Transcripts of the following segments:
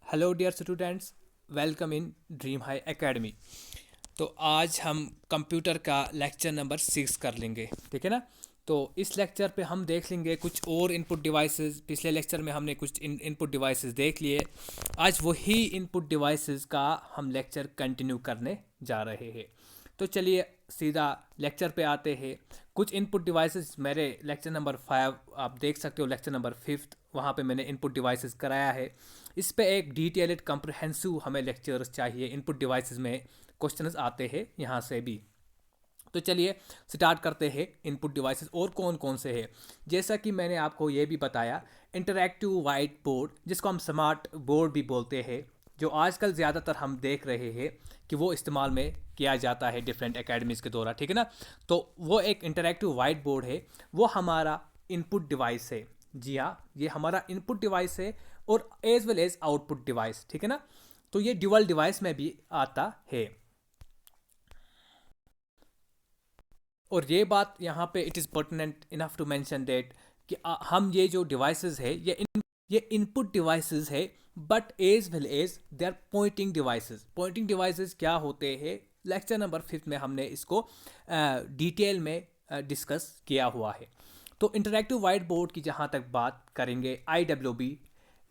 Hello dear students, welcome in dream high academy. तो आज हम कंप्यूटर का लेक्चर नंबर 6 कर लेंगे, ठीक है ना। तो इस लेक्चर पे हम देख लेंगे कुछ और इनपुट डिवाइसेस। पिछले लेक्चर में हमने कुछ इनपुट डिवाइसेस देख लिए। आज वही इनपुट डिवाइसेस का हम लेक्चर कंटिन्यू करने जा रहे हैं। तो चलिए सीधा लेक्चर पे आते हैं। कुछ इनपुट डिवाइसेस मेरे लेक्चर नंबर 5 आप देख सकते हो, लेक्चर नंबर 5 वहाँ पे मैंने इनपुट डिवाइसेस कराया है। इस पे एक डिटेल्ड कम्प्रहेंसिव हमें लेक्चर्स चाहिए। इनपुट डिवाइसेस में क्वेश्चंस आते हैं यहाँ से भी। तो चलिए स्टार्ट करते हैं। इनपुट डिवाइसेस और कौन कौन से हैं, जैसा कि मैंने आपको ये भी बताया, इंटरैक्टिव वाइट बोर्ड जिसको हम स्मार्ट बोर्ड भी बोलते हैं, जो आजकल ज़्यादातर हम देख रहे हैं कि वो इस्तेमाल में किया जाता है डिफरेंट एकेडमीज़ के द्वारा, ठीक है ना। तो वो एक इंटरैक्टिव वाइट बोर्ड है, वो हमारा इनपुट डिवाइस है। जी हाँ, ये हमारा इनपुट डिवाइस है और as well as output device, ठीक है ना। तो ये ड्यूअल डिवाइस में भी आता है। और ये बात यहाँ पे it is pertinent enough to mention that कि हम ये जो डिवाइसेस है ये इनपुट डिवाइसेस है, but as well as they are pointing devices. Pointing devices क्या होते हैं, लेक्चर नंबर 5 में हमने इसको डिटेल में डिस्कस किया हुआ है। तो इंटरैक्टिव वाइट बोर्ड की जहाँ तक बात करेंगे, IWB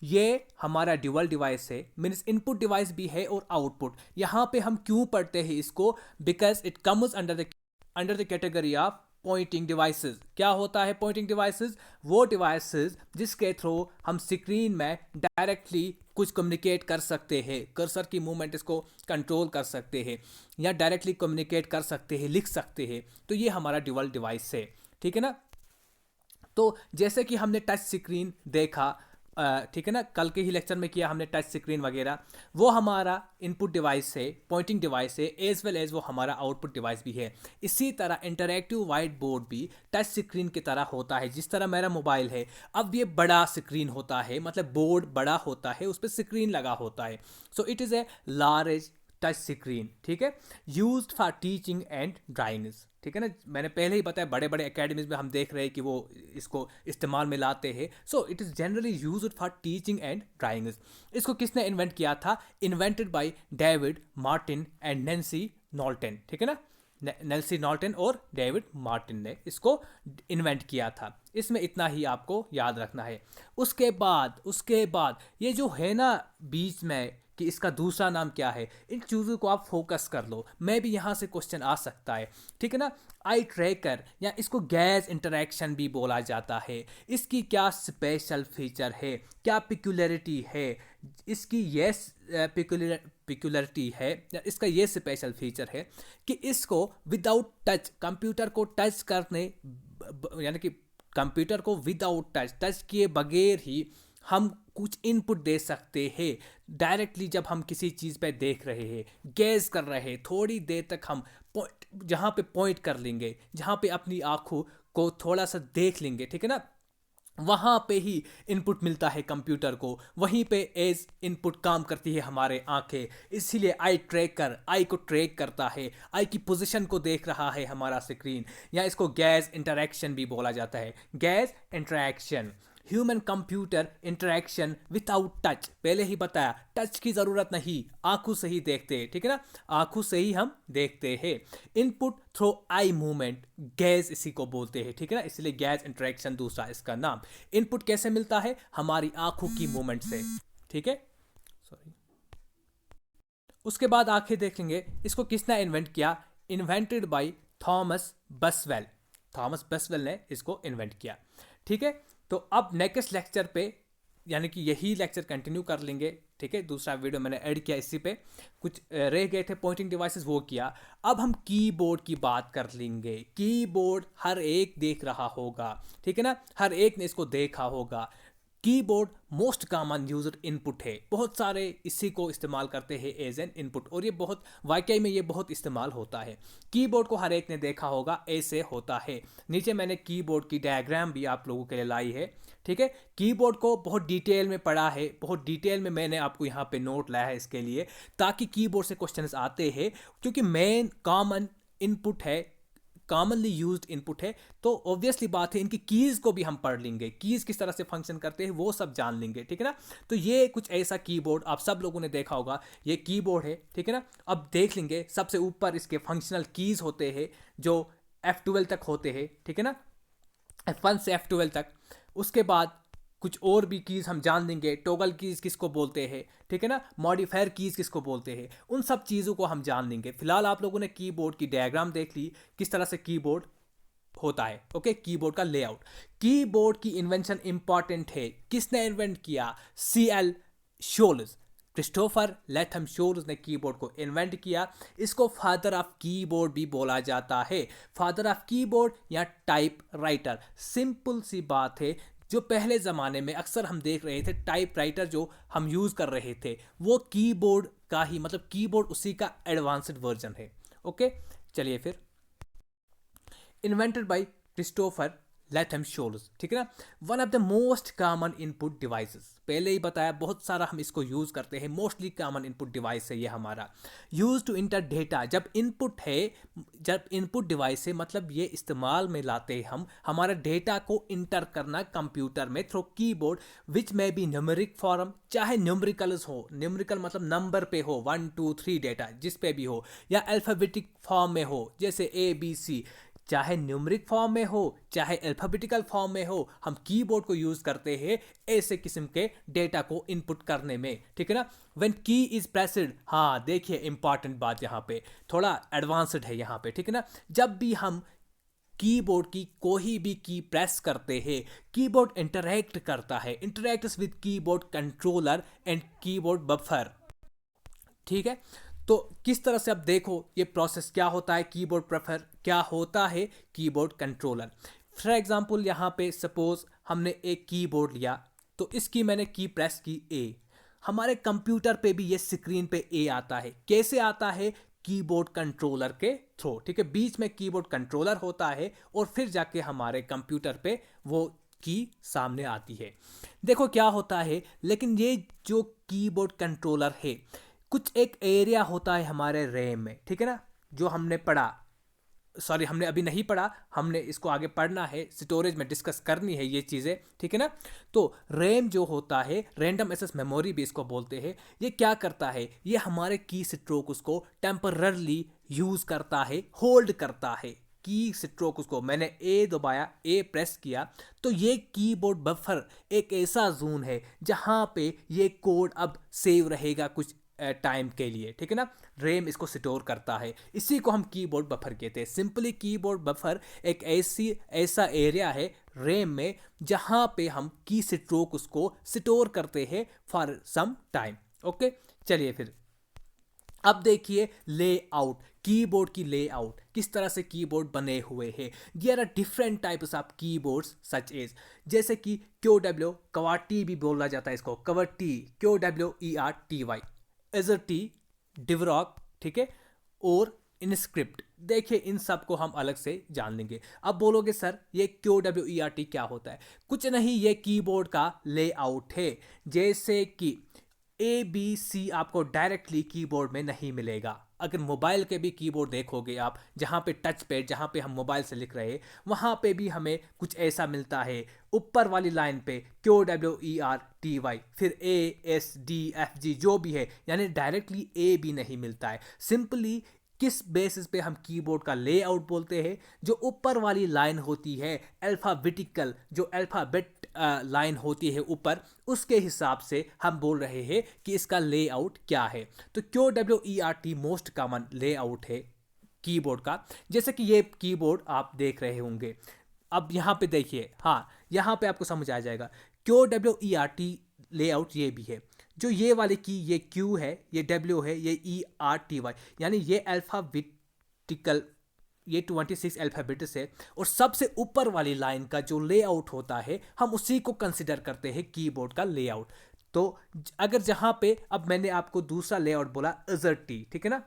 ये हमारा ड्यूअल डिवाइस है, मीन्स इनपुट डिवाइस भी है और आउटपुट। यहाँ पे हम क्यों पढ़ते हैं इसको, because it comes under the category of pointing devices. क्या होता है पॉइंटिंग डिवाइसेस? वो डिवाइसेस जिसके थ्रू हम स्क्रीन में डायरेक्टली कुछ कम्युनिकेट कर सकते हैं, कर्सर की मूवमेंट इसको कंट्रोल कर सकते हैं, या डायरेक्टली कम्युनिकेट कर सकते हैं, लिख सकते हैं। तो ये हमारा ड्यूअल डिवाइस है, ठीक है ना। तो जैसे कि हमने टच स्क्रीन देखा, ठीक है ना, कल के ही लेक्चर में किया हमने टच स्क्रीन वगैरह, वो हमारा इनपुट डिवाइस है, पॉइंटिंग डिवाइस है, एज वेल एज वो हमारा आउटपुट डिवाइस भी है। इसी तरह इंटरैक्टिव वाइट बोर्ड भी टच स्क्रीन की तरह होता है। जिस तरह मेरा मोबाइल है, अब ये बड़ा स्क्रीन होता है, मतलब बोर्ड बड़ा होता है, उस पर स्क्रीन लगा होता है। सो it is a large touch screen, ठीक है, used for teaching and drawing, ठीक है ना। मैंने पहले ही बताया बड़े बड़े एकेडमीज में हम देख रहे हैं कि वो इसको इस्तेमाल में लाते हैं। So it is generally used for teaching and drawing. इसको किसने इन्वेंट किया था? Invented by David Martin and Nancy Knowlton, ठीक है ना। नेल्सी नॉल्टन और डेविड मार्टिन ने इसको इन्वेंट किया था। इसमें इतना ही आपको याद रखना है। उसके बाद ये जो है ना बीच में, कि इसका दूसरा नाम क्या है, इन चीज़ों को आप फोकस कर लो। मैं भी यहाँ से क्वेश्चन आ सकता है, ठीक है ना। आई ट्रैकर या इसको गैस इंटरैक्शन भी बोला जाता है। इसकी क्या स्पेशल फीचर है, क्या पिक्यूलरिटी है? इसकी ये पिक्यूलरिटी है या इसका ये स्पेशल फीचर है कि इसको विदाउट टच, कंप्यूटर को टच करने, यानी कि कंप्यूटर को विदाउट टच किए बगैर ही हम कुछ इनपुट दे सकते हैं। डायरेक्टली जब हम किसी चीज़ पे देख रहे हैं, गेज कर रहे हैं, थोड़ी देर तक हम पॉइंट, जहाँ पे पॉइंट कर लेंगे, जहाँ पे अपनी आँखों को थोड़ा सा देख लेंगे, ठीक है ना, वहाँ पे ही इनपुट मिलता है कंप्यूटर को। वहीं पे एज इनपुट काम करती है हमारे आंखें। इसीलिए आई ट्रैकर आई को ट्रैक करता है, आई की पोजीशन को देख रहा है हमारा स्क्रीन। या इसको गैस इंटरैक्शन भी बोला जाता है। Gas interaction, human computer interaction without touch. पहले ही बताया टच की ज़रूरत नहीं, आंखों से ही देखते हैं, ठीक है ना, आंखों से ही हम देखते हैं। Input through eye movement, gaze इसी को बोलते हैं, ठीक है ना, इसलिए गैज इंटरैक्शन दूसरा इसका नाम। इनपुट कैसे मिलता है? हमारी आंखों की मूवमेंट से, ठीक है। सॉरी। उसके बाद आंखें देखेंगे, इसको किसने इन्वेंट किया? Invented by Thomas Buswell. Thomas Buswell ने इसको इन्वेंट किया, ठीक है। तो अब नेक्स्ट लेक्चर पे, यानी कि यही लेक्चर कंटिन्यू कर लेंगे, ठीक है। दूसरा वीडियो मैंने ऐड किया इसी पे, कुछ रह गए थे पॉइंटिंग डिवाइसेस, वो किया। अब हम कीबोर्ड की बात कर लेंगे। कीबोर्ड हर एक देख रहा होगा, ठीक है ना, हर एक ने इसको देखा होगा। Keyboard most common user input है। बहुत सारे इसी को इस्तेमाल करते हैं एज एन इनपुट, और ये बहुत वाकई में ये बहुत इस्तेमाल होता है। कीबोर्ड को हर एक ने देखा होगा, ऐसे होता है। नीचे मैंने कीबोर्ड की डायग्राम भी आप लोगों के लिए लाई है, ठीक है। कीबोर्ड को बहुत डिटेल में पढ़ा है, बहुत डिटेल में मैंने आपको यहाँ पे नोट लाया है इसके लिए, ताकि कीबोर्ड से क्वेश्चंस आते हैं, क्योंकि मेन कॉमन इनपुट है कॉमनली यूज्ड इनपुट है, तो ऑब्वियसली बात है इनकी कीज़ को भी हम पढ़ लेंगे, कीज़ किस तरह से फंक्शन करते हैं वो सब जान लेंगे, ठीक है ना। तो ये कुछ ऐसा कीबोर्ड आप सब लोगों ने देखा होगा, ये कीबोर्ड है, ठीक है ना। अब देख लेंगे सबसे ऊपर इसके फंक्शनल कीज़ होते हैं जो F12 तक होते हैं, ठीक है ना, F1 से F12 तक। उसके बाद कुछ और भी कीज़ हम जान लेंगे, टॉगल कीज़ किसको बोलते हैं, ठीक है ना, मॉडिफायर कीज़ किसको बोलते हैं, उन सब चीज़ों को हम जान लेंगे। फिलहाल आप लोगों ने कीबोर्ड की डायग्राम देख ली, किस तरह से कीबोर्ड होता है, ओके। कीबोर्ड का लेआउट, कीबोर्ड की इन्वेंशन इंपॉर्टेंट है, किसने इन्वेंट किया, CL Scholz, Christopher Latham Scholz ने कीबोर्ड को इन्वेंट किया। इसको फादर ऑफ कीबोर्ड भी बोला जाता है, फादर ऑफ कीबोर्ड या टाइप राइटर। सिंपल सी बात है, जो पहले ज़माने में अक्सर हम देख रहे थे टाइप राइटर जो हम यूज़ कर रहे थे, वो कीबोर्ड का ही, मतलब कीबोर्ड उसी का एडवांस्ड वर्जन है, ओके। चलिए फिर, invented by Christopher Latham Scholz, ठीक है ना। One of the most common input devices, पहले ही बताया बहुत सारा हम इसको यूज़ करते हैं, मोस्टली कॉमन इनपुट डिवाइस है ये हमारा। यूज टू इंटर डेटा, जब इनपुट है, जब इनपुट डिवाइस है मतलब ये इस्तेमाल में लाते हैं हम हमारा डेटा को इंटर करना कंप्यूटर में थ्रू कीबोर्ड, विच में बी न्यूमेरिक फॉर्म, चाहे न्यूमेरिकल्स हो, न्यूमेरिकल मतलब नंबर पे हो, 1 2 3 डेटा जिस पे भी हो, या अल्फ़ाबेटिक फॉर्म में हो जैसे ABC, चाहे न्यूमरिक फॉर्म में हो चाहे अल्फ़ाबेटिकल फॉर्म में हो, हम कीबोर्ड को यूज़ करते हैं ऐसे किस्म के डेटा को इनपुट करने में, ठीक है ना। व्हेन की इज़ प्रेस्ड, हाँ देखिए इंपॉर्टेंट बात यहाँ पे, थोड़ा एडवांस्ड है यहाँ पे, ठीक है ना। जब भी हम कीबोर्ड की कोई भी की प्रेस करते हैं, कीबोर्ड इंटरैक्ट करता है, interacts with keyboard controller and keyboard buffer, ठीक है। तो किस तरह से अब देखो ये प्रोसेस क्या होता है, कीबोर्ड प्रेफर क्या होता है, कीबोर्ड कंट्रोलर। फॉर एग्जांपल यहाँ पे सपोज हमने एक कीबोर्ड लिया, तो इसकी मैंने की प्रेस की A, हमारे कंप्यूटर पे भी ये स्क्रीन पे A आता है, कैसे आता है, कीबोर्ड कंट्रोलर के थ्रू, ठीक है। बीच में कीबोर्ड कंट्रोलर होता है और फिर जाके हमारे कंप्यूटर पे वो की सामने आती है। देखो क्या होता है, लेकिन ये जो कीबोर्ड कंट्रोलर है, कुछ एक एरिया होता है हमारे रैम में, ठीक है ना, जो हमने पढ़ा, सॉरी हमने अभी नहीं पढ़ा, हमने इसको आगे पढ़ना है, स्टोरेज में डिस्कस करनी है ये चीज़ें, ठीक है ना। तो रैम जो होता है, रैंडम एक्सेस मेमोरी भी इसको बोलते हैं, ये क्या करता है, ये हमारे की स्ट्रोक उसको टेम्पररली यूज़ करता है, होल्ड करता है की स्ट्रोक उसको, मैंने A दबाया, A प्रेस किया, तो ये कीबोर्ड बफर एक ऐसा जोन है जहाँ पे ये कोड अब सेव रहेगा कुछ टाइम के लिए, ठीक है ना। रैम इसको स्टोर करता है, इसी को हम कीबोर्ड बफर कहते हैं। सिंपली कीबोर्ड बफर एक ऐसा एरिया है रैम में जहाँ पे हम की स्ट्रोक उसको स्टोर करते हैं फॉर सम टाइम, ओके। चलिए फिर अब देखिए लेआउट, कीबोर्ड की लेआउट, किस तरह से कीबोर्ड बने हुए हैं। There are different types of keyboards such as, जैसे कि QW, कवाटी भी बोला जाता है इसको, कवर्टी, QWERTY, एजर्टी, डिवरॉक, ठीक है, और इनस्क्रिप्ट। देखिए इन सब को हम अलग से जान लेंगे। अब बोलोगे सर ये QWERT क्या होता है, कुछ नहीं, ये कीबोर्ड का लेआउट है। जैसे कि ABC आपको डायरेक्टली कीबोर्ड में नहीं मिलेगा, अगर मोबाइल के भी कीबोर्ड देखोगे आप, जहाँ पे टच पैड, जहाँ पे हम मोबाइल से लिख रहे हैं, वहाँ पे भी हमें कुछ ऐसा मिलता है, ऊपर वाली लाइन पे QWERTY, फिर ASDFG जो भी है, यानी डायरेक्टली A भी नहीं मिलता है। सिंपली किस बेसिस पे हम कीबोर्ड का लेआउट बोलते हैं, जो ऊपर वाली लाइन होती है अल्फ़ाबेटिकल, जो अल्फ़ाबेट लाइन होती है ऊपर, उसके हिसाब से हम बोल रहे हैं कि इसका लेआउट क्या है। तो QWERT मोस्ट कॉमन लेआउट है कीबोर्ड का। जैसे कि ये कीबोर्ड आप देख रहे होंगे, अब यहाँ पे देखिए, हाँ यहाँ पे आपको समझ आ जाएगा। QWERT लेआउट ये भी है, जो ये वाली की, ये Q है, ये W है, ये ERTY, यानी ये अल्फ़ाबेटिकल, ये 26 अल्फ़ाबेट्स है, और सबसे ऊपर वाली लाइन का जो लेआउट होता है हम उसी को कंसिडर करते हैं कीबोर्ड का लेआउट। तो अगर जहाँ पे, अब मैंने आपको दूसरा लेआउट बोला AZERTY, ठीक है ना,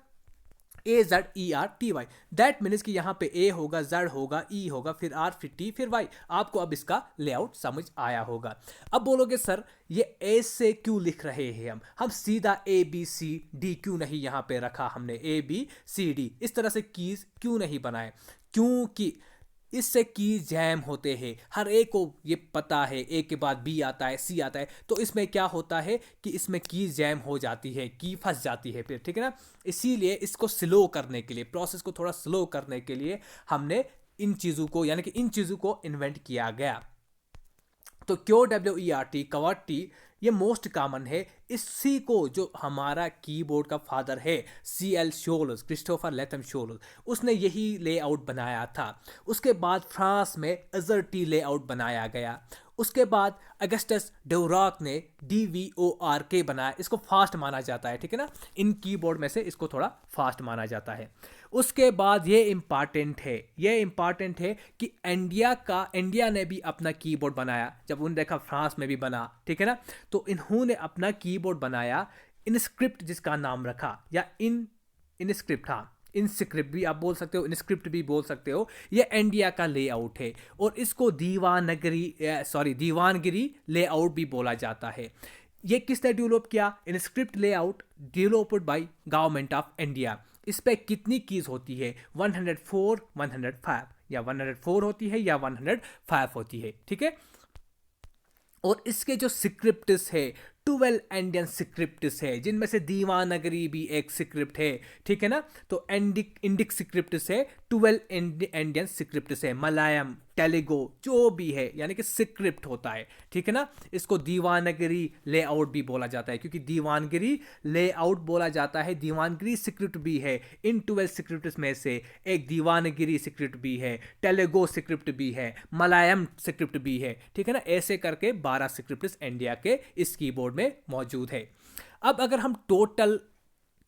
AZERTY। दैट मीन्स कि यहाँ पे ए होगा, जेड होगा, ई होगा, फिर आर, फिर टी, फिर वाई। आपको अब इसका लेआउट समझ आया होगा। अब बोलोगे सर ये ए से क्यों लिख रहे हैं हम सीधा ए बी सी डी क्यों नहीं यहाँ पे रखा हमने, ए बी सी डी इस तरह से कीज क्यों नहीं बनाए? क्योंकि इससे की जैम होते हैं, हर एक को ये पता है ए के बाद बी आता है, सी आता है, तो इसमें क्या होता है कि इसमें की जैम हो जाती है, की फंस जाती है फिर, ठीक है ना। इसीलिए इसको स्लो करने के लिए, प्रोसेस को थोड़ा स्लो करने के लिए हमने इन चीज़ों को, यानी कि इन चीज़ों को इन्वेंट किया गया। तो QWERT कवर्टी ये मोस्ट कॉमन है। इसी को जो हमारा कीबोर्ड का फादर है CL Sholes, Christopher Latham Sholes, उसने यही लेआउट बनाया था। उसके बाद फ्रांस में अजर्टी लेआउट बनाया गया। उसके बाद अगस्टस डेवराक ने DVORK बनाया, इसको फास्ट माना जाता है, ठीक है ना, इन कीबोर्ड में से इसको थोड़ा फास्ट माना जाता है। उसके बाद ये इंपॉर्टेंट है कि इंडिया ने भी अपना कीबोर्ड बनाया, जब उन्होंने देखा फ्रांस में भी बना, ठीक है ना, तो इन्होंने अपना कीबोर्ड बनाया इनस्क्रिप्ट जिसका नाम रखा, या इनस्क्रिप्ट, हाँ इनस्क्रिप्ट भी आप बोल सकते हो, इनस्क्रिप्ट भी बोल सकते हो। ये इंडिया का लेआउट है और इसको दीवानगिरी लेआउट भी बोला जाता है। ये किसने डेवलप किया? InScript layout developed by government of India. इस पे कितनी कीज होती है? 104, 105, या 104 होती है या 105 होती है, ठीक है। और इसके जो स्क्रिप्ट्स है 12 इंडियन स्क्रिप्ट्स है, जिनमें से दीवानगरी भी एक स्क्रिप्ट है, ठीक है ना। तो इंडिक स्क्रिप्ट्स है, 12 इंडियन स्क्रिप्ट्स है, मलयालम, तेलुगु जो भी है, यानी कि स्क्रिप्ट होता है, ठीक है ना। इसको दीवानगिरी लेआउट भी बोला जाता है, क्योंकि दीवानगिरी लेआउट बोला जाता है, दीवानगिरी स्क्रिप्ट भी है। इन 12 स्क्रिप्ट्स में से एक दीवानगिरी स्क्रिप्ट भी है, तेलुगु स्क्रिप्ट भी है, मलयालम स्क्रिप्ट भी है, ठीक है ना। ऐसे करके 12 स्क्रिप्ट्स इंडिया के इस कीबोर्ड में मौजूद है। अब अगर हम टोटल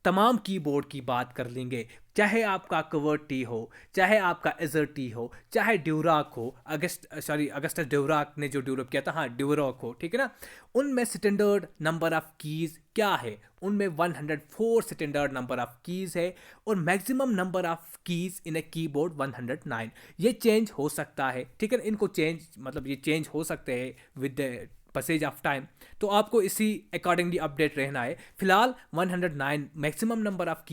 तमाम कीबोर्ड की बात कर लेंगे, चाहे आपका कवर्टी हो, चाहे आपका एजर्टी हो, चाहे ड्यूराक हो, अगस्टस ड्यूराक ने जो डेवलप किया था, हाँ ड्यूराक हो, ठीक है ना, उनमें स्टैंडर्ड नंबर ऑफ कीज क्या है? उनमें 104 स्टैंडर्ड नंबर ऑफ कीज है और maximum number of keys in a keyboard 109। ये चेंज हो सकता है, ठीक है ना, इनको ये चेंज हो सकते हैं with the passage of time. तो आपको इसी अकॉर्डिंगली अपडेट रहना है। फिलहाल 109 maximum number of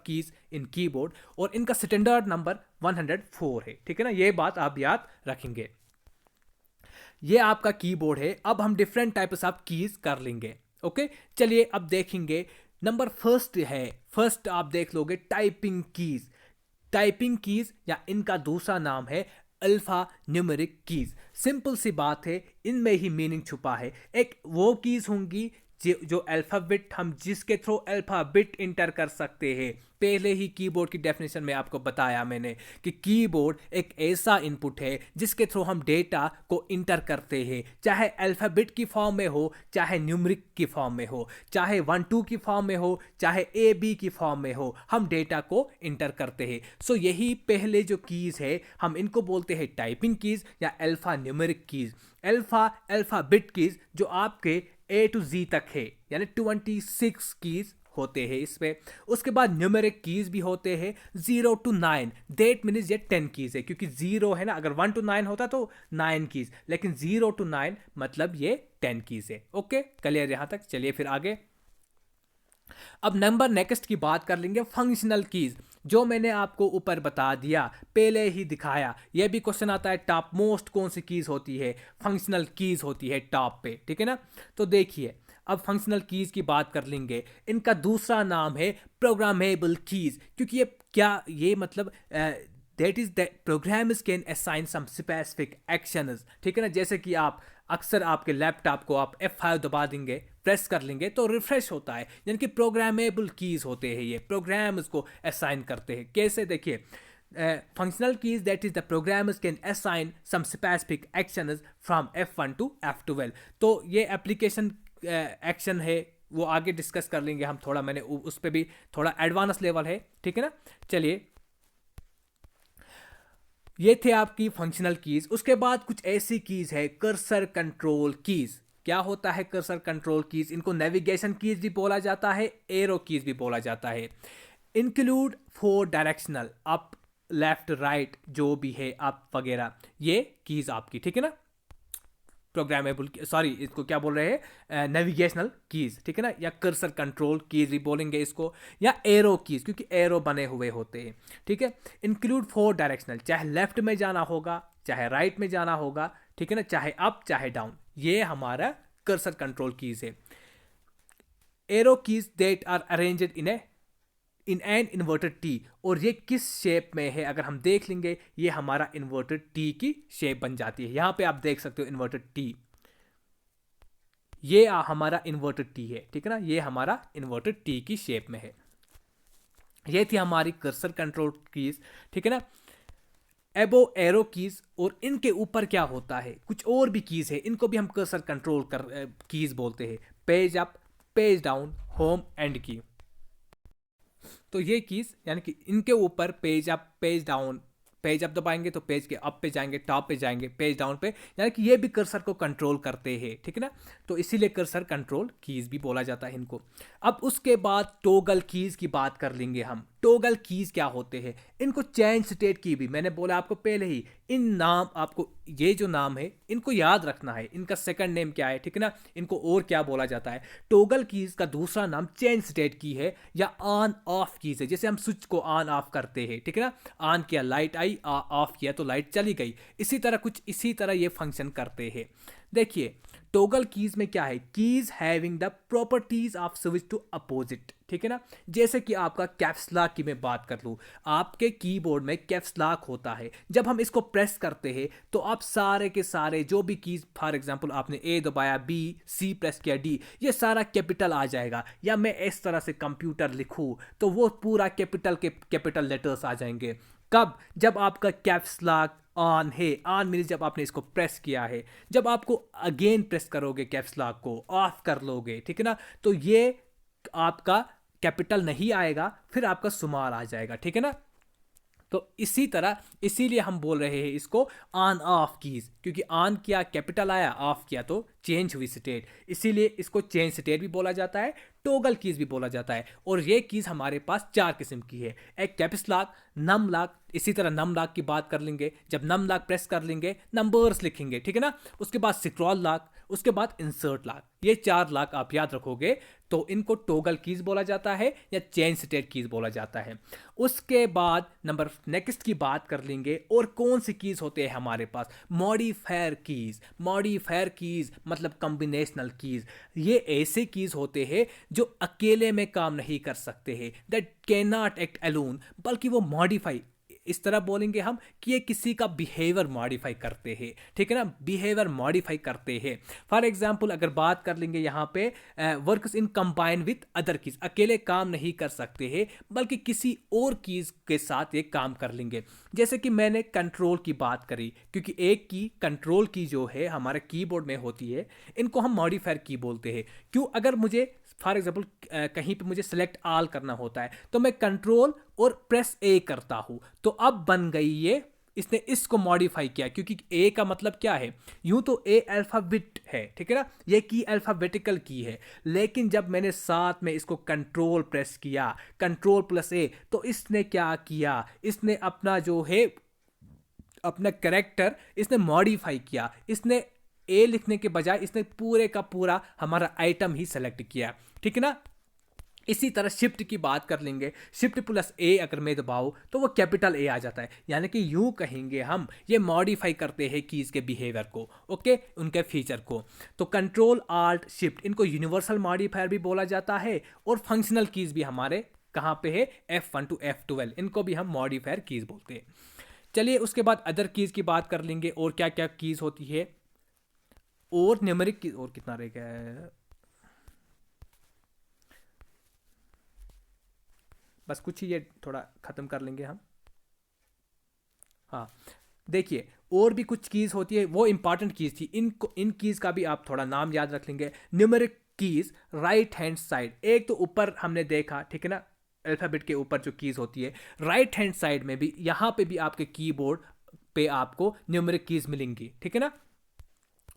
keys in keyboard, और इनका स्टैंडर्ड नंबर 104 है, ठीक है ना। ये बात आप याद रखेंगे। ये आपका कीबोर्ड है। अब हम डिफरेंट टाइप्स ऑफ कीज कर लेंगे। ओके, चलिए अब देखेंगे। नंबर फर्स्ट आप देख लोगे टाइपिंग कीज या इनका दूसरा नाम है अल्फा न्यूमेरिक कीज। सिंपल सी बात है, इनमें ही मीनिंग छुपा है। एक वो कीज होंगी जो अल्फाबेट, हम जिसके थ्रू अल्फाबेट इंटर कर सकते हैं। पहले ही कीबोर्ड की डेफिनेशन में आपको बताया मैंने कि कीबोर्ड एक ऐसा इनपुट है जिसके थ्रू हम डेटा को इंटर करते हैं, चाहे अल्फाबेट की फॉर्म में हो, चाहे न्यूमरिक की फॉर्म में हो, चाहे 1-2 की फॉर्म में हो, चाहे AB की फॉर्म में हो, हम डेटा को इंटर करते हैं। सो यही पहले जो कीज है हम इनको बोलते हैं टाइपिंग कीज या alpha numeric keys. Alphabet keys जो आपके A to Z तक है, यानी 26 कीज होते हैं इसमें। उसके बाद न्यूमेरिक कीज भी होते हैं 0 to 9, दैट मीन्स ये 10 कीज है, क्योंकि 0 है ना, अगर 1 to 9 होता तो 9 कीज, लेकिन 0 to 9 मतलब ये 10 कीज है। ओके, क्लियर यहां तक? चलिए फिर आगे। अब नंबर नेक्स्ट की बात कर लेंगे फंक्शनल कीज, जो मैंने आपको ऊपर बता दिया, पहले ही दिखाया। यह भी क्वेश्चन आता है टॉप मोस्ट कौन सी कीज होती है? फंक्शनल कीज होती है टॉप पे, ठीक है ना। तो देखिए अब फंक्शनल कीज की बात कर लेंगे। इनका दूसरा नाम है प्रोग्रामेबल कीज, क्योंकि ये मतलब that is the programs can assign some specific actions, ठीक है ना। जैसे कि आप अक्सर आपके लैपटॉप को आप F5 दबा देंगे, प्रेस कर लेंगे तो रिफ्रेश होता है, यानी कि प्रोग्रामेबल कीज होते हैं। ये प्रोग्राम उसको असाइन करते हैं। कैसे? देखिए, functional keys, that is the programmers can assign some specific actions from F1 to F12। तो ये एप्लीकेशन एक्शन है, वो आगे डिस्कस कर लेंगे हम थोड़ा, मैंने उस पर भी थोड़ा एडवांस लेवल है, ठीक है ना। चलिए, ये थे आपकी फंक्शनल कीज। उसके बाद कुछ ऐसी कीज है कर्सर कंट्रोल कीज। क्या होता है कर्सर कंट्रोल कीज? इनको नेविगेशन कीज भी बोला जाता है, एरो कीज भी बोला जाता है। Include 4 directional, up left right जो भी है अप वगैरह, ये कीज आपकी, ठीक है ना, प्रोग्रामेबल, सॉरी इसको क्या बोल रहे हैं, नेविगेशनल कीज, ठीक है ना, या कर्सर कंट्रोल कीज भी बोलेंगे इसको, या एरो कीज क्योंकि एरो बने हुए होते हैं, ठीक है। इंक्लूड 4 डायरेक्शनल, चाहे लेफ्ट में जाना होगा चाहे राइट में जाना होगा, ठीक है ना, चाहे अप चाहे डाउन, ये हमारा कर्सर कंट्रोल कीज है। Arrow keys that are arranged in an inverted T, और ये किस शेप में है अगर हम देख लेंगे, ये हमारा इन्वर्टेड टी की शेप बन जाती है। यहां पे आप देख सकते हो इन्वर्टेड टी, ये हमारा इन्वर्टेड टी है, ठीक है ना, ये हमारा इन्वर्टेड टी की शेप में है। ये थी हमारी कर्सर कंट्रोल कीज, ठीक है ना। एबो एरो कीज, और इनके ऊपर क्या होता है, कुछ और भी कीज है, इनको भी हम कर्सर कंट्रोल कीज बोलते हैं। Page up, page down, home, and की। तो ये कीज यानी कि इनके ऊपर page up page down, page up दबाएंगे तो पेज के अप पे जाएंगे, टॉप पे जाएंगे, पेज डाउन पे, यानी कि ये भी कर्सर को कंट्रोल करते हैं, ठीक है ना। तो इसीलिए कर्सर कंट्रोल कीज भी बोला जाता है इनको। अब उसके बाद टोगल कीज की बात कर लेंगे हम। टोगल कीज क्या होते हैं? इनको चेंज स्टेट की भी मैंने बोला आपको पहले ही, इन नाम आपको ये जो नाम है इनको याद रखना है, इनका सेकंड नेम क्या है, ठीक है ना, इनको और क्या बोला जाता है। टोगल कीज का दूसरा नाम चेंज स्टेट की है या ऑन ऑफ कीज है। जैसे हम स्विच को ऑन ऑफ करते हैं, ठीक है ना, ऑन किया लाइट आई, ऑफ किया तो लाइट चली गई, इसी तरह कुछ इसी तरह ये फंक्शन करते हैं। देखिए टोगल कीज में क्या है, keys having the properties of switch to opposite, ठीक है ना। जैसे कि आपका कैप्स लॉक की मैं बात कर लूं, आपके कीबोर्ड में कैप्स लॉक होता है, जब हम इसको प्रेस करते हैं तो आप सारे के सारे जो भी कीज, फॉर एग्जांपल आपने ए दबाया, बी, सी प्रेस किया, डी, ये सारा कैपिटल आ जाएगा। या मैं इस तरह से कंप्यूटर लिखूं तो वो पूरा कैपिटल के कैपिटल लेटर्स आ जाएंगे। कब? जब आपका कैप्स लॉक ऑन है, ऑन मीन्स जब आपने इसको प्रेस किया है। जब आपको अगेन प्रेस करोगे कैप्स लॉक को, ऑफ कर लोगे, ठीक है ना, तो ये आपका कैपिटल नहीं आएगा, फिर आपका स्मॉल आ जाएगा, ठीक है ना। तो इसी तरह इसीलिए हम बोल रहे हैं इसको ऑन ऑफ कीज, क्योंकि ऑन किया कैपिटल आया, ऑफ किया तो चेंज हुई स्टेट, इसीलिए इसको चेंज स्टेट भी बोला जाता है, टोगल कीज भी बोला जाता है। और ये कीज हमारे पास 4 किस्म की है। एक कैप्स लॉक, नम लॉक, इसी तरह नम लॉक की बात कर लेंगे, जब नम लॉक प्रेस कर लेंगे नंबर्स लिखेंगे, ठीक है ना। उसके बाद स्क्रॉल लॉक, उसके बाद इंसर्ट लॉक, ये 4 लॉक आप याद रखोगे तो इनको टोगल कीज बोला जाता है या चेंज स्टेट कीज बोला जाता है। उसके बाद नंबर नेक्स्ट की बात कर लेंगे, और कौन सी कीज होते हैं हमारे पास, मॉडिफायर कीज। मॉडिफायर कीज मतलब कॉम्बिनेशनल कीज, ये ऐसे कीज होते हैं जो अकेले में काम नहीं कर सकते हैं, that can not act alone, बल्कि वो मॉडिफाई, इस तरह बोलेंगे हम कि ये किसी का बिहेवियर मॉडिफाई करते हैं, ठीक है ना, बिहेवियर मॉडिफाई करते हैं। फॉर एग्जांपल अगर बात कर लेंगे यहाँ पे works in combine with other keys, अकेले काम नहीं कर सकते हैं बल्कि किसी और कीज के साथ ये काम कर लेंगे। जैसे कि मैंने कंट्रोल की बात करी, क्योंकि एक की कंट्रोल की जो है हमारे कीबोर्ड में होती है, इनको हम मॉडिफायर की बोलते हैं। क्यों? अगर मुझे फॉर एग्जाम्पल कहीं पे मुझे सेलेक्ट ऑल करना होता है तो मैं कंट्रोल और प्रेस ए करता हूं, तो अब बन गई ये, इसने इसको मॉडिफाई किया, क्योंकि ए का मतलब क्या है, यूं तो ए अल्फाबेट है, ठीक है ना, ये की अल्फाबेटिकल की है, लेकिन जब मैंने साथ में इसको कंट्रोल प्रेस किया, कंट्रोल प्लस ए, तो इसने क्या किया, इसने अपना जो है अपना कैरेक्टर इसने मॉडिफाई किया, इसने ए लिखने के बजाय इसने पूरे का पूरा हमारा आइटम ही सेलेक्ट किया, ठीक है ना। इसी तरह शिफ्ट की बात कर लेंगे, शिफ्ट प्लस ए अगर मैं दबाऊं तो वो कैपिटल ए आ जाता है, यानी कि यूं कहेंगे हम ये मॉडिफाई करते हैं कीज के बिहेवियर को, ओके, उनके फीचर को। तो कंट्रोल आल्ट शिफ्ट, इनको यूनिवर्सल मॉडिफायर भी बोला जाता है, और फंक्शनल कीज भी हमारे कहाँ पे है, F1 to F12, इनको भी हम मॉडिफायर कीज बोलते हैं। चलिए उसके बाद अदर कीज की बात कर लेंगे, और क्या क्या कीज होती है, और न्यूमेरिक की, और कितना रह गया है, बस कुछ ही ये थोड़ा खत्म कर लेंगे हम। हाँ देखिए और भी कुछ कीज होती है, वो इंपॉर्टेंट कीज थी, इन कीज का भी आप थोड़ा नाम याद रख लेंगे। Numeric keys right hand side, एक तो ऊपर हमने देखा, ठीक है ना, अल्फाबेट के ऊपर जो कीज होती है, राइट हैंड साइड में भी, यहाँ पे भी आपके कीबोर्ड पे आपको न्यूमेरिक कीज मिलेंगी, ठीक है ना।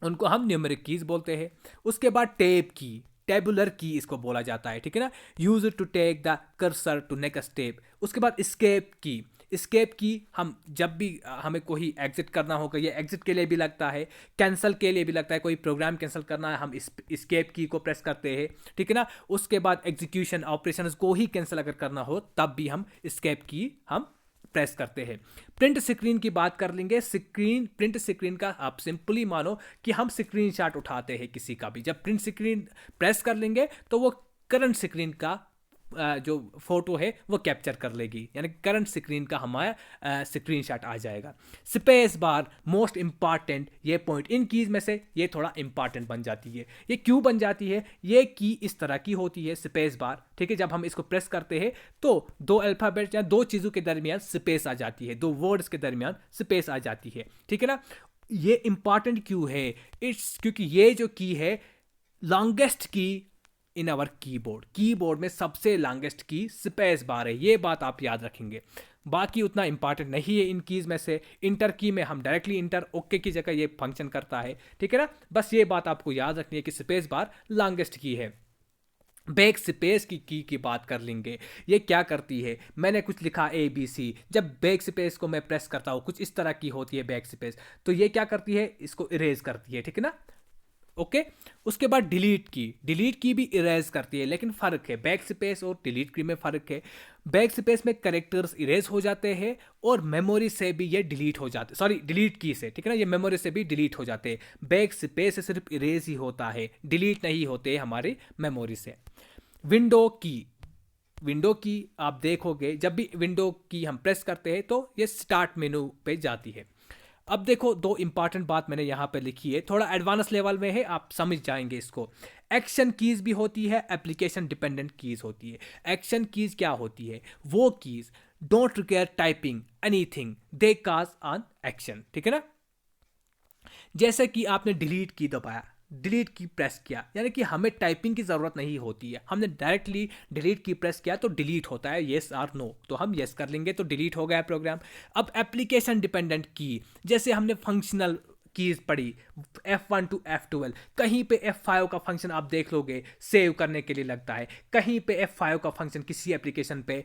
उनको हम न्यूमेरिक कीज बोलते हैं। उसके बाद टैब की, टेबुलर की इसको बोला जाता है, ठीक है ना। Use to take the cursor to next step. उसके बाद स्केप की, स्केप की हम जब भी हमें कोई एग्जिट करना होगा, ये एग्जिट के लिए भी लगता है, कैंसिल के लिए भी लगता है, कोई प्रोग्राम कैंसिल करना है हम स्केप की को प्रेस करते हैं, ठीक है ना। उसके बाद एग्जीक्यूशन ऑपरेशंस को ही कैंसिल अगर करना हो तब भी हम स्केप की हम प्रेस करते हैं। प्रिंट स्क्रीन की बात कर लेंगे। स्क्रीन, प्रिंट स्क्रीन का आप सिंपली मानो कि हम स्क्रीनशॉट उठाते हैं किसी का भी, जब प्रिंट स्क्रीन प्रेस कर लेंगे तो वो करंट स्क्रीन का जो फोटो है वो कैप्चर कर लेगी, यानी करंट स्क्रीन का हमारा स्क्रीनशॉट आ जाएगा। स्पेस बार मोस्ट इंपॉर्टेंट, ये पॉइंट इन कीज में से ये थोड़ा इंपॉर्टेंट बन जाती है। ये क्यों बन जाती है? ये की इस तरह की होती है स्पेस बार, ठीक है। जब हम इसको प्रेस करते हैं तो दो अल्फाबेट या दो चीज़ों के दरमियान स्पेस आ जाती है, दो वर्ड्स के दरमियान स्पेस आ जाती है, ठीक है ना। ये इंपॉर्टेंट क्यों है? इट्स क्योंकि ये जो की है longest key in our keyboard, keyboard में सबसे लॉन्गेस्ट की स्पेस बार है, ये बात आप याद रखेंगे। बाकी उतना इंपॉर्टेंट नहीं है इन कीज में से। इंटर की में हम डायरेक्टली इंटर ओके की जगह ये फंक्शन करता है, ठीक है ना। बस ये बात आपको याद रखनी है कि स्पेस बार लॉन्गेस्ट की है। बैक स्पेस की बात कर लेंगे। ये क्या करती है? मैंने कुछ लिखा ABC, जब बैक स्पेस को मैं प्रेस करता हूँ कुछ इस तरह की होती है बैक स्पेस, तो ये क्या करती है? इसको इरेज करती है, ठीक है ना। ओके उसके बाद डिलीट की, डिलीट की भी इरेज करती है, लेकिन फ़र्क है, बैक स्पेस और डिलीट की में फ़र्क है। बैक स्पेस में कैरेक्टर्स इरेज हो जाते हैं और मेमोरी से भी ये डिलीट हो जाते, सॉरी डिलीट की से, ठीक है ना, ये मेमोरी से भी डिलीट हो जाते हैं। बैक स्पेस से सिर्फ इरेज ही होता है, डिलीट नहीं होते हमारी मेमोरी से। विंडो की, विंडो की आप देखोगे जब भी विंडो की हम प्रेस करते हैं तो ये स्टार्ट मेनू पे जाती है। अब देखो दो इंपॉर्टेंट बात मैंने यहाँ पे लिखी है, थोड़ा एडवांस लेवल में है, आप समझ जाएंगे इसको। एक्शन कीज भी होती है, एप्लीकेशन डिपेंडेंट कीज होती है। एक्शन कीज क्या होती है? वो keys don't require typing anything, they cause on action, ठीक है ना। जैसे कि आपने डिलीट की दबाया, डिलीट की प्रेस किया, यानी कि हमें टाइपिंग की ज़रूरत नहीं होती है, हमने डायरेक्टली डिलीट की प्रेस किया तो डिलीट होता है, येस और नो, तो हम येस कर लेंगे तो डिलीट हो गया प्रोग्राम। अब एप्लीकेशन डिपेंडेंट की, जैसे हमने फंक्शनल कीज पढ़ी F1 to F12, कहीं पे F5 का फंक्शन आप देख लोगे सेव करने के लिए लगता है, कहीं पे F5 का फंक्शन किसी एप्लीकेशन पे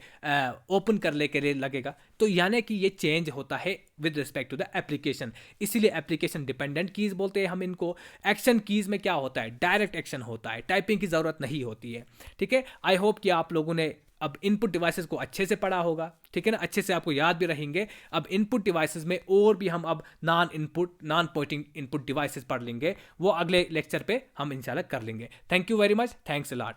ओपन करने के लिए लगेगा, तो यानी कि ये चेंज होता है with respect to the application, इसीलिए एप्लीकेशन डिपेंडेंट कीज बोलते हैं हम इनको। एक्शन कीज में क्या होता है? डायरेक्ट एक्शन होता है, टाइपिंग की ज़रूरत नहीं होती है, ठीक है। आई होप कि आप लोगों ने अब इनपुट डिवाइसेस को अच्छे से पढ़ा होगा, ठीक है ना, अच्छे से आपको याद भी रहेंगे। अब इनपुट डिवाइसेस में और भी हम अब नॉन पॉइंटिंग इनपुट डिवाइसेस पढ़ लेंगे, वो अगले लेक्चर पे हम इंशाल्लाह कर लेंगे। Thank you very much, thanks a lot.